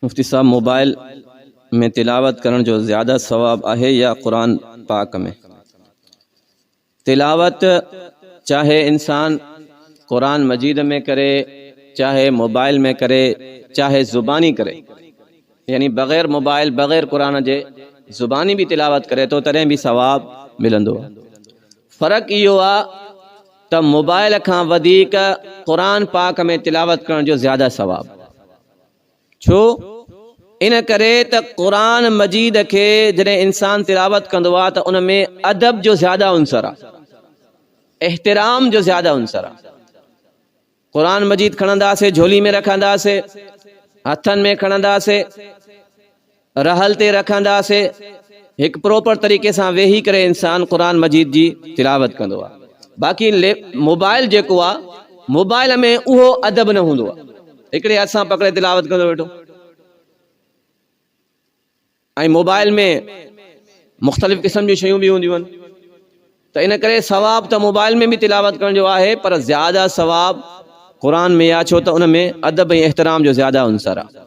मुफ्ती साहब, mobile में तिलावत करण जो ज़्यादा सवाब आहे या कुरान पाक में? तिलावत चाहे इंसान कुरान मजीद में करे, चाहे मोबाइल में करे, चाहे ज़ुबानी करे, यानी बग़ैर मोबाइल बग़ैर कुरान जे ज़ुबानी भी तिलावत करे तो तॾहिं भी सवाब मिलंदो। फ़र्क़ु इहो आहे त मोबाइल खां वधीक कुरान पाक में तिलावत करण जो ज़्यादा सवाब। छो? इन करे त कुरान मजीद के जॾहिं इंसान तिलावत कंदो आहे त उन में अदब जो ज़्यादा उनसर आहे, एहतराम जो ज़्यादा उनसर आहे। कुरान मजीद खणंदासीं, झोली में रखंदासीं, हथनि में खणंदासीं, रहल ते रखंदासीं, हिकु प्रॉपर तरीक़े सां वेही करे इंसान कुरान मजीद जी तिलावत कंदो आहे। बाक़ी मोबाइल जेको आहे, मोबाइल में उहो अदब न हूंदो आहे, हिकिड़े हथ सां पकड़े तिलावत कंदो वेठो। ऐं मोबाइल में मुख़्तलिफ़ क़िस्म जूं शयूं बि हूंदियूं आहिनि, त इन करे सवाब त मोबाइल में भी तिलावत करण जो आहे, पर ज़्यादा सवाब कुरान में आहे, छो त उन में अदब ऐं एहतराम जो ज़्यादा उनसर आहे।